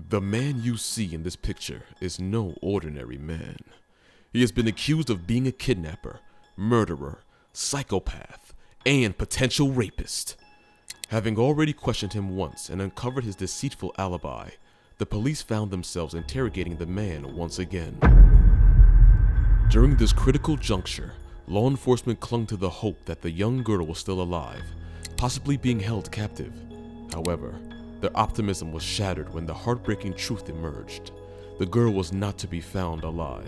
The man you see in this picture is no ordinary man. He has been accused of being a kidnapper, murderer, psychopath, and potential rapist. Having already questioned him once and uncovered his deceitful alibi, the police found themselves interrogating the man once again. During this critical juncture, law enforcement clung to the hope that the young girl was still alive, possibly being held captive. However, their optimism was shattered when the heartbreaking truth emerged. The girl was not to be found alive,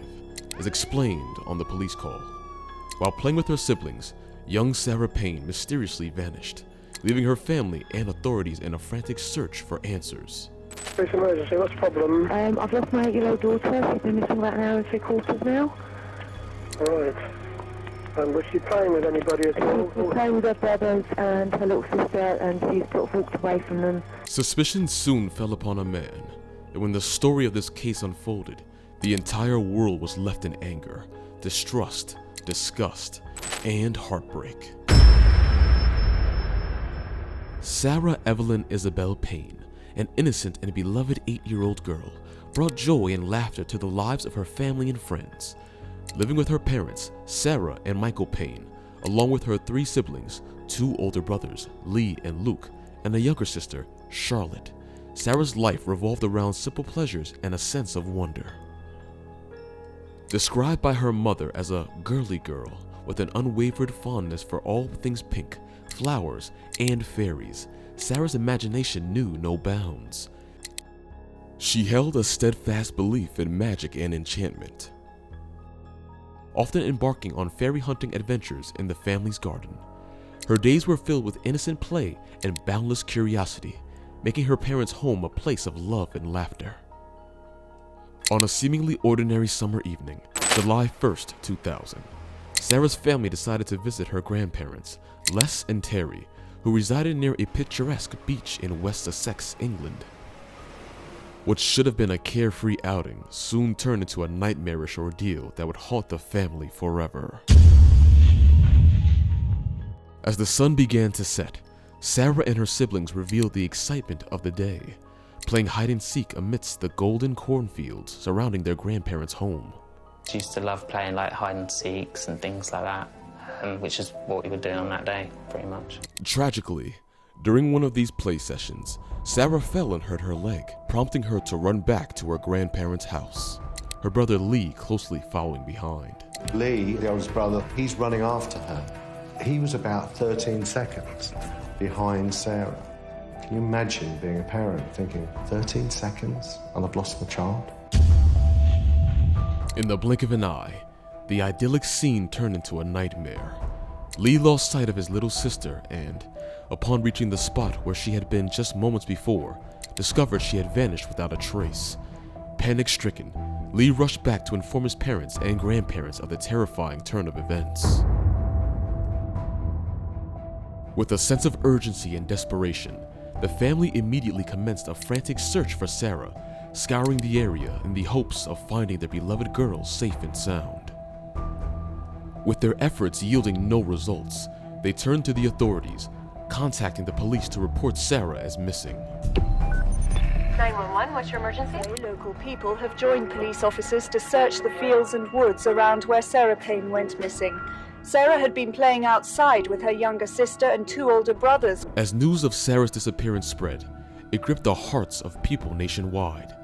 as explained on the police call. While playing with her siblings, young Sarah Payne mysteriously vanished, leaving her family and authorities in a frantic search for answers. Police emergency, what's the problem? I've lost my 8-year-old daughter. She's been missing about an hour and 3/4 now. Right. And was she playing with anybody at all? She was playing with her brothers and her little sister, and she sort of walked away from them. Suspicion soon fell upon a man, and when the story of this case unfolded, the entire world was left in anger, distrust, disgust, and heartbreak. Sarah Evelyn Isabel Payne, an innocent and beloved 8-year-old girl, brought joy and laughter to the lives of her family and friends. Living with her parents, Sarah and Michael Payne, along with her 3 siblings, 2 older brothers, Lee and Luke, and a younger sister, Charlotte, Sarah's life revolved around simple pleasures and a sense of wonder. Described by her mother as a girly girl with an unwavered fondness for all things pink, flowers, and fairies, Sarah's imagination knew no bounds. She held a steadfast belief in magic and enchantment, often embarking on fairy hunting adventures in the family's garden. Her days were filled with innocent play and boundless curiosity, making her parents' home a place of love and laughter. On a seemingly ordinary summer evening, July 1st, 2000, Sarah's family decided to visit her grandparents, Les and Terry, who resided near a picturesque beach in West Sussex, England. What should have been a carefree outing soon turned into a nightmarish ordeal that would haunt the family forever. As the sun began to set, Sarah and her siblings revealed the excitement of the day, playing hide-and-seek amidst the golden cornfields surrounding their grandparents' home. She used to love playing like hide-and-seeks and things like that, which is what we were doing on that day, pretty much. Tragically, during one of these play sessions, Sarah fell and hurt her leg, prompting her to run back to her grandparents' house, her brother Lee closely following behind. Lee, the oldest brother, he's running after her. He was about 13 seconds behind Sarah. Can you imagine being a parent thinking, 13 seconds and I've lost my child? In the blink of an eye, the idyllic scene turned into a nightmare. Lee lost sight of his little sister and, upon reaching the spot where she had been just moments before, discovered she had vanished without a trace. Panic-stricken, Lee rushed back to inform his parents and grandparents of the terrifying turn of events. With a sense of urgency and desperation, the family immediately commenced a frantic search for Sarah, scouring the area in the hopes of finding their beloved girl safe and sound. With their efforts yielding no results, they turned to the authorities, contacting the police to report Sarah as missing. 911, what's your emergency? Local people have joined police officers to search the fields and woods around where Sarah Payne went missing. Sarah had been playing outside with her younger sister and 2 older brothers. As news of Sarah's disappearance spread, it gripped the hearts of people nationwide.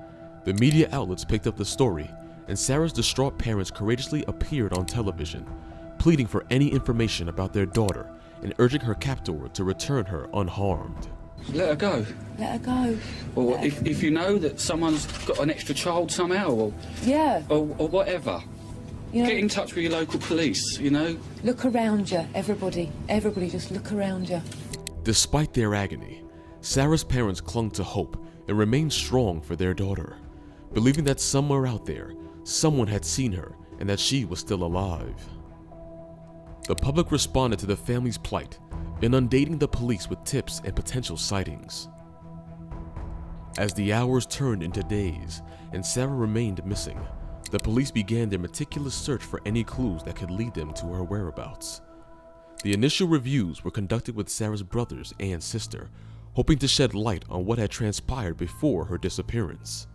The media outlets picked up the story, and Sarah's distraught parents courageously appeared on television, pleading for any information about their daughter and urging her captor to return her unharmed. Let her go. Let her go. Or if you know that someone's got an extra child somehow, or Yeah. or whatever, You know, get in touch with your local police, you know. look around you, everybody. Everybody just look around you. Despite their agony, Sarah's parents clung to hope and remained strong for their daughter, believing that somewhere out there, someone had seen her and that she was still alive. The public responded to the family's plight, inundating the police with tips and potential sightings. As the hours turned into days and Sarah remained missing, the police began their meticulous search for any clues that could lead them to her whereabouts. The initial reviews were conducted with Sarah's brothers and sister, hoping to shed light on what had transpired before her disappearance.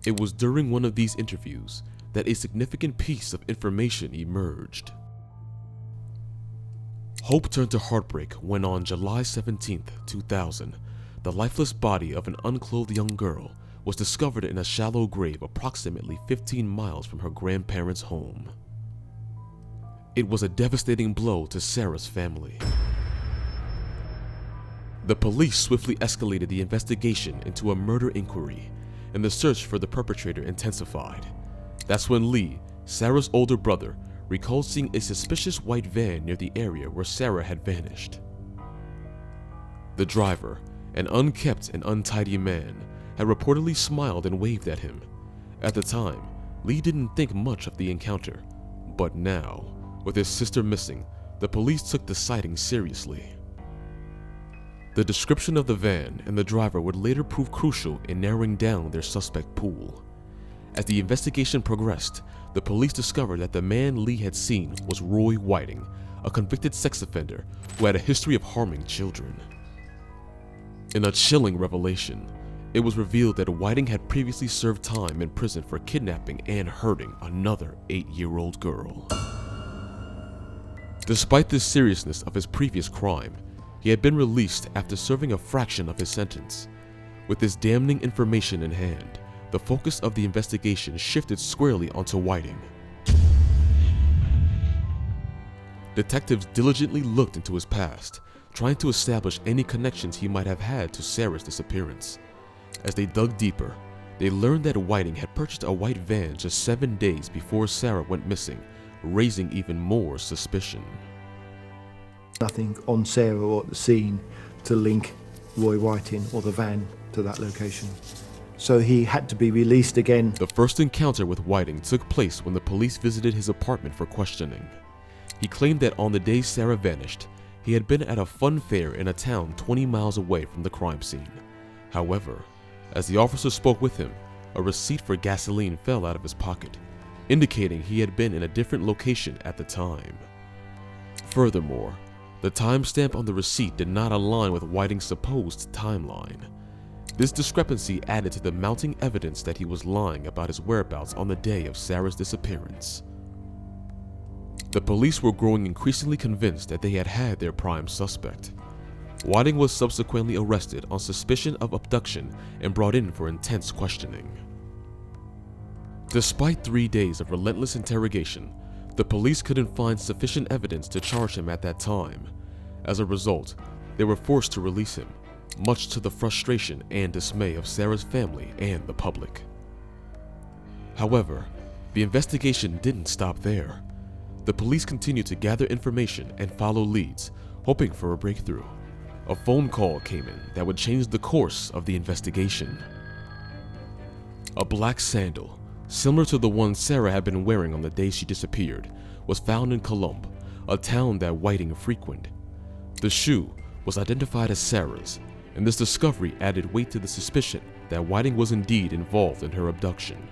It was during one of these interviews that a significant piece of information emerged. Hope turned to heartbreak when on July 17, 2000, the lifeless body of an unclothed young girl was discovered in a shallow grave approximately 15 miles from her grandparents' home. It was a devastating blow to Sarah's family. The police swiftly escalated the investigation into a murder inquiry, and the search for the perpetrator intensified. That's when Lee, Sarah's older brother, recalled seeing a suspicious white van near the area where Sarah had vanished. The driver, an unkempt and untidy man, had reportedly smiled and waved at him. At the time, Lee didn't think much of the encounter, but now, with his sister missing, the police took the sighting seriously. The description of the van and the driver would later prove crucial in narrowing down their suspect pool. As the investigation progressed, the police discovered that the man Lee had seen was Roy Whiting, a convicted sex offender who had a history of harming children. In a chilling revelation, it was revealed that Whiting had previously served time in prison for kidnapping and hurting another 8-year-old girl. Despite the seriousness of his previous crime, he had been released after serving a fraction of his sentence. With this damning information in hand, the focus of the investigation shifted squarely onto Whiting. Detectives diligently looked into his past, trying to establish any connections he might have had to Sarah's disappearance. As they dug deeper, they learned that Whiting had purchased a white van just 7 days before Sarah went missing, raising even more suspicion. Nothing on Sarah or at the scene to link Roy Whiting or the van to that location. So he had to be released again. The first encounter with Whiting took place when the police visited his apartment for questioning. He claimed that on the day Sarah vanished, he had been at a fun fair in a town 20 miles away from the crime scene. However, as the officer spoke with him, a receipt for gasoline fell out of his pocket, indicating he had been in a different location at the time. Furthermore, the timestamp on the receipt did not align with Whiting's supposed timeline. This discrepancy added to the mounting evidence that he was lying about his whereabouts on the day of Sarah's disappearance. The police were growing increasingly convinced that they had their prime suspect. Whiting was subsequently arrested on suspicion of abduction and brought in for intense questioning. Despite 3 days of relentless interrogation, the police couldn't find sufficient evidence to charge him at that time. As a result, they were forced to release him, much to the frustration and dismay of Sarah's family and the public. However, the investigation didn't stop there. The police continued to gather information and follow leads, hoping for a breakthrough. A phone call came in that would change the course of the investigation. A black sandal, similar to the one Sarah had been wearing on the day she disappeared, was found in Colombe, a town that Whiting frequented. The shoe was identified as Sarah's, and this discovery added weight to the suspicion that Whiting was indeed involved in her abduction.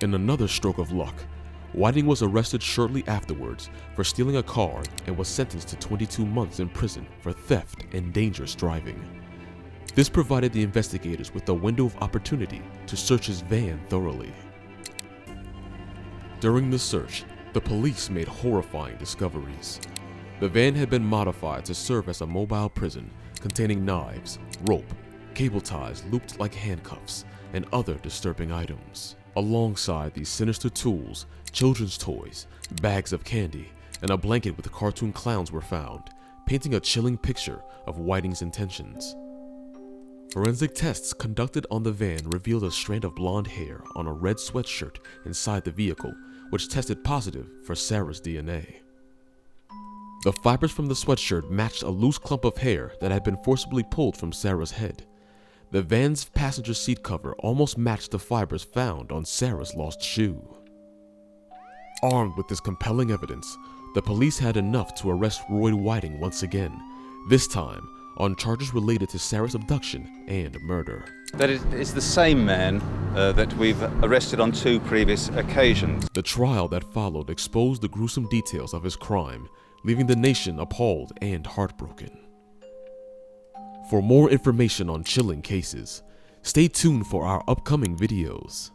In another stroke of luck, Whiting was arrested shortly afterwards for stealing a car and was sentenced to 22 months in prison for theft and dangerous driving. This provided the investigators with a window of opportunity to search his van thoroughly. During the search, the police made horrifying discoveries. The van had been modified to serve as a mobile prison containing knives, rope, cable ties looped like handcuffs, and other disturbing items. Alongside these sinister tools, children's toys, bags of candy, and a blanket with cartoon clowns were found, painting a chilling picture of Whiting's intentions. Forensic tests conducted on the van revealed a strand of blonde hair on a red sweatshirt inside the vehicle, which tested positive for Sarah's DNA. The fibers from the sweatshirt matched a loose clump of hair that had been forcibly pulled from Sarah's head. The van's passenger seat cover almost matched the fibers found on Sarah's lost shoe. Armed with this compelling evidence, the police had enough to arrest Roy Whiting once again, this time on charges related to Sarah's abduction and murder. That is the same man that we've arrested on 2 previous occasions. The trial that followed exposed the gruesome details of his crime, leaving the nation appalled and heartbroken. For more information on chilling cases, stay tuned for our upcoming videos.